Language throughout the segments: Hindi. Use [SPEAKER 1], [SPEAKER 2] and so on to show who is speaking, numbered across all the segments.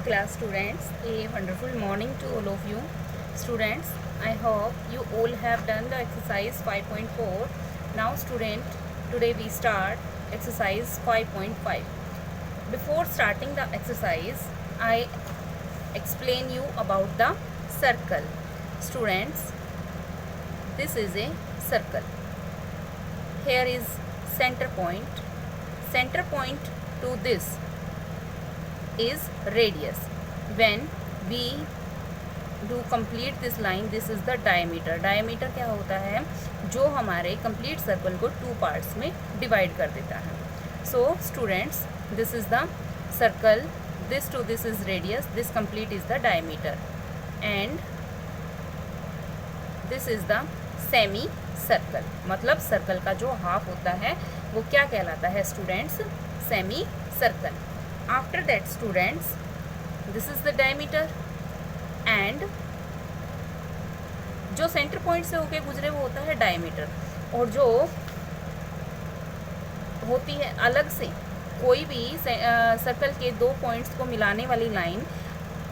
[SPEAKER 1] class students, a wonderful morning to all of you. Students, I hope you all have done the exercise 5.4. Now student, today we start exercise 5.5. Before starting the exercise, I explain you about the circle. Students, this is a circle. Here is center point. Center point to this is radius. When we do complete this line, this is the diameter. Diameter क्या होता है? जो हमारे complete circle को two parts में divide कर देता है. So students, this is the circle. This to this is radius. This complete is the diameter, and this is the semi circle. मतलब circle का जो half होता है वो क्या कहलाता है students? Semi circle. After that students, this is the diameter, and जो सेंटर पॉइंट से होके गुजरे वो होता है डायमीटर, और जो होती है अलग से कोई भी सर्कल के दो पॉइंट्स को मिलाने वाली लाइन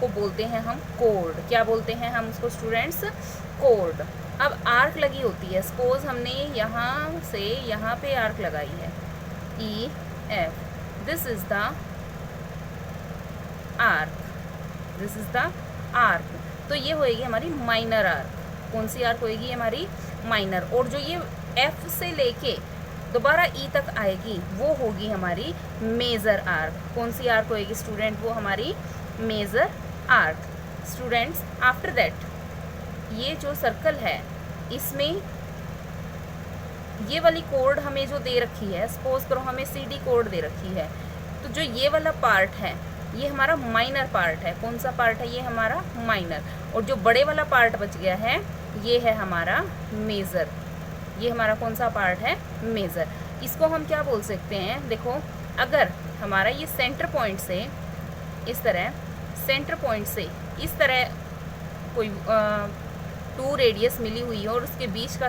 [SPEAKER 1] को बोलते हैं हम कोड. क्या बोलते हैं हम उसको स्टूडेंट्स? कोड. अब आर्क लगी होती है. सपोज हमने यहाँ से यहाँ पे आर्क लगाई है E F. This is the arc. This is the arc. तो ये होएगी हमारी माइनर आर्क. कौन सी आर्क होएगी? हमारी माइनर. और जो ये एफ से लेके दोबारा ई तक आएगी वो होगी हमारी मेजर आर्क. कौन सी आर्क होएगी स्टूडेंट? वो हमारी major arc. Students, after that ये जो सर्कल है इसमें ये वाली कोड हमें जो दे रखी है, सपोज करो हमें सी डी कोड दे रखी है, तो जो ये वाला पार्ट है ये हमारा माइनर पार्ट है. कौन सा पार्ट है? ये हमारा माइनर. और जो बड़े वाला पार्ट बच गया है ये है हमारा मेजर. ये हमारा कौन सा पार्ट है? मेजर. इसको हम क्या बोल सकते हैं? देखो, अगर हमारा ये सेंटर पॉइंट से इस तरह, सेंटर पॉइंट से इस तरह कोई टू रेडियस मिली हुई है और उसके बीच का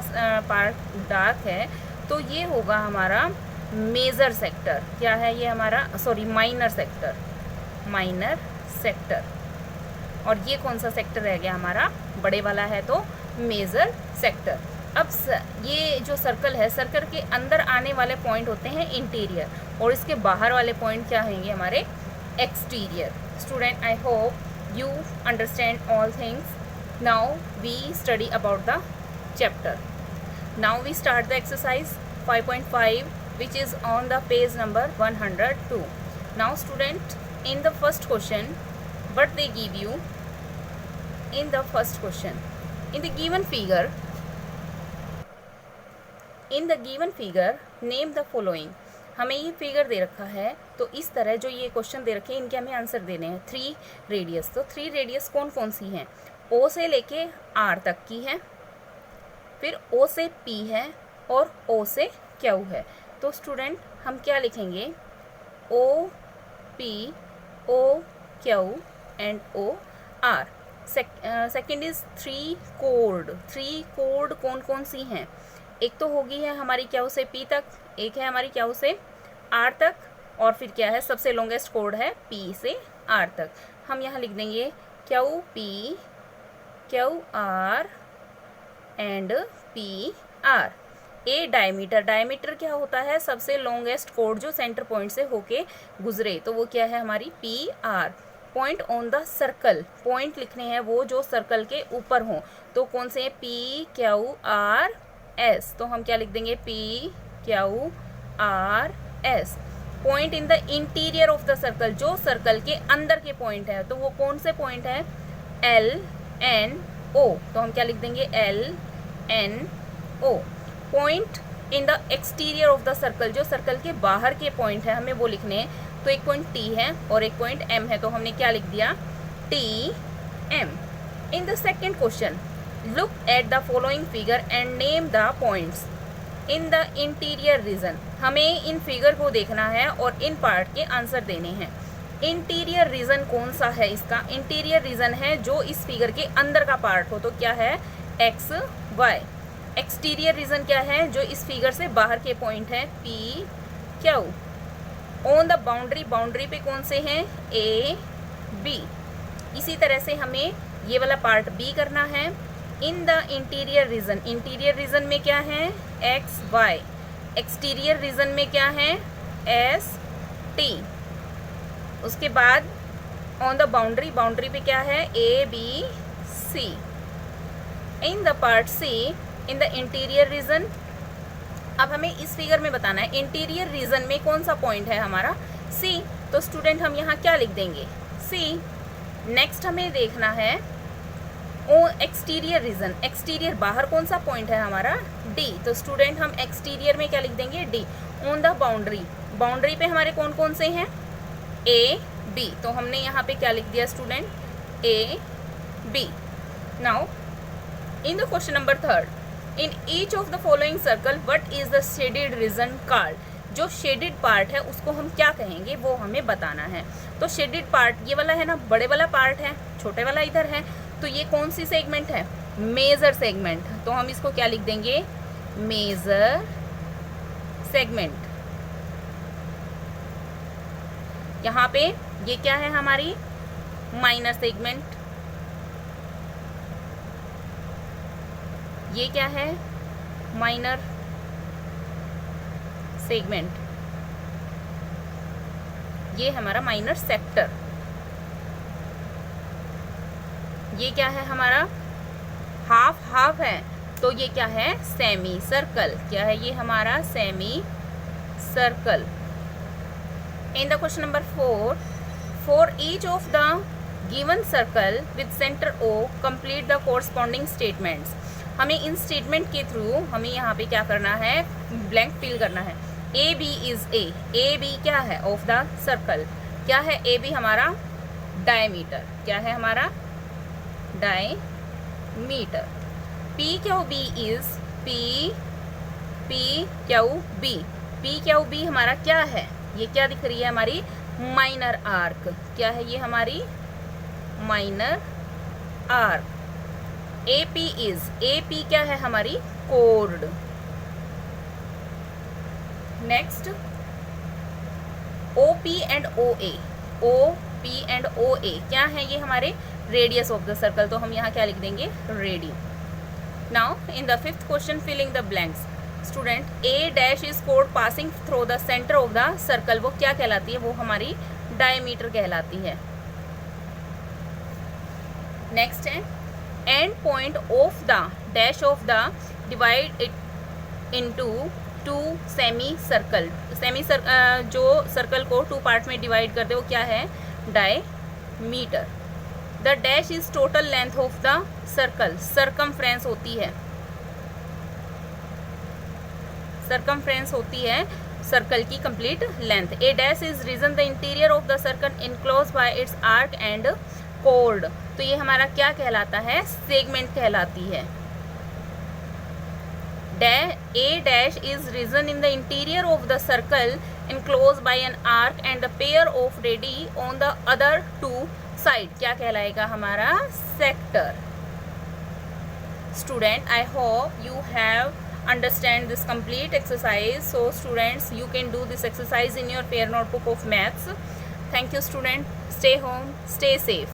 [SPEAKER 1] पार्ट डार्क है, तो ये होगा हमारा मेजर सेक्टर. क्या है ये? हमारा माइनर सेक्टर. Minor sector. और ये कौन सा सेक्टर रह गया? हमारा बड़े वाला है तो मेजर सेक्टर. अब ये जो सर्कल है, सर्कल के अंदर आने वाले पॉइंट होते हैं इंटीरियर, और इसके बाहर वाले पॉइंट क्या होंगे? हमारे exterior. Student, I hope you understand all things. Now we study about the chapter. Now we start the exercise 5.5 which is on the page number 102. Now student, in the first question, what they give you in the first question? In the given figure name the following. हमें ये फिगर दे रखा है, तो इस तरह जो ये क्वेश्चन दे रखे हैं इनके हमें आंसर देने हैं. 3 रेडियस. तो 3 रेडियस कौन कौन सी हैं? ओ से लेके आर तक की है, फिर ओ से पी है, और ओ से क्यू है. तो स्टूडेंट हम क्या लिखेंगे? O P, O Q and O R. Second is 3 कोड. 3 कोड कौन कौन सी हैं? एक तो होगी है हमारी क्यू से पी तक, एक है हमारी क्यू से आर तक, और फिर क्या है? सबसे लॉन्गेस्ट कोड है पी से आर तक. हम यहाँ लिख देंगे Q P, Q R and P R. A diameter. Diameter क्या होता है? सबसे लॉन्गेस्ट कोड जो सेंटर पॉइंट से होके गुजरे, तो वो क्या है? हमारी P R. Point on the circle. Point लिखने हैं वो जो सर्कल के ऊपर हों, तो कौन से? P Q R S. तो हम क्या लिख देंगे? P Q R S. Point in the interior of the circle. जो सर्कल के अंदर के पॉइंट है, तो वो कौन से पॉइंट है? L N O. तो हम क्या लिख देंगे? L N O. Point in the exterior of the circle. जो सर्कल के बाहर के पॉइंट है हमें वो लिखने हैं, तो एक पॉइंट टी है और एक पॉइंट एम है, तो हमने क्या लिख दिया? T M. In the second question, look at the following figure and name the points in the interior region. हमें इन फिगर को देखना है और इन पार्ट के आंसर देने हैं. इंटीरियर रीजन कौन सा है इसका? इंटीरियर रीजन है जो इस फिगर के अंदर का पार्ट हो, तो क्या है? X Y. एक्सटीरियर रीजन क्या है? जो इस फिगर से बाहर के पॉइंट है P Q. On the boundary. Boundary पे कौन से हैं? A B. इसी तरह से हमें ये वाला पार्ट बी करना है। In the interior region, interior region में क्या है एक्स वाई, एक्सटीरियर रीजन में क्या है एस टी। उसके बाद ऑन द बाउंड्री, बाउंड्री पे क्या है A B C. In the part C in the interior region, अब हमें इस फिगर में बताना है इंटीरियर रीजन में कौन सा पॉइंट है हमारा सी, तो स्टूडेंट हम यहाँ क्या लिख देंगे सी। नेक्स्ट हमें देखना है ओ एक्सटीरियर रीजन, एक्सटीरियर बाहर कौन सा पॉइंट है हमारा डी, तो स्टूडेंट हम एक्सटीरियर में क्या लिख देंगे D. On the boundary, boundary पे हमारे कौन कौन से हैं ए बी, तो हमने यहाँ पे क्या लिख दिया student A B. Now in the question number 3, in each of the following circle what is the shaded region called, जो शेडेड पार्ट है उसको हम क्या कहेंगे वो हमें बताना है। तो शेडेड पार्ट ये वाला है ना, बड़े वाला पार्ट है, छोटे वाला इधर है, तो ये कौन सी सेगमेंट है मेजर सेगमेंट, तो हम इसको क्या लिख देंगे मेजर सेगमेंट। यहाँ पे ये क्या है हमारी माइनर सेगमेंट, ये क्या है माइनर सेगमेंट, ये हमारा माइनर सेक्टर, ये क्या है हमारा हाफ हाफ है, तो ये क्या है सेमी सर्कल, क्या है ये हमारा semi circle. In the question number 4, for each of the given circle with centre O complete the corresponding statements, हमें इन स्टेटमेंट के थ्रू हमें यहाँ पे क्या करना है ब्लैंक फिल करना है। A B is A B क्या है ऑफ द सर्कल, क्या है ए बी हमारा डायमीटर, क्या है हमारा diameter. P Q B is P Q B हमारा क्या है, ये क्या दिख रही है हमारी माइनर आर्क, क्या है ये हमारी माइनर आर्क। ए पी क्या है हमारी chord. Next O P and O A क्या है ये हमारे रेडियस ऑफ द सर्कल, तो हम यहाँ क्या लिख देंगे ready. Now in the 5th question filling the blanks, student A dash is कोड passing through the centre of the circle, वो क्या कहलाती है वो हमारी डायमीटर कहलाती है। नेक्स्ट है and point of the dash of the divide it into 2 semi circle, जो सर्कल को 2 पार्ट में डिवाइड कर दे वो क्या है diameter. The dash is total length of the circle, circumference होती है, सरकमफ्रेंस होती है सर्कल की complete length. A dash is region the interior of the circle enclose by its arc and chord, तो ये हमारा क्या कहलाता है सेगमेंट कहलाती है। A dash is risen in the interior of the circle enclosed by an arc and the pair of radii on the other 2 side, क्या कहलाएगा हमारा sector. Student, I hope you have understand this complete exercise. So students, you can do this exercise in your pair notebook of maths. Thank you student. Stay home, stay safe.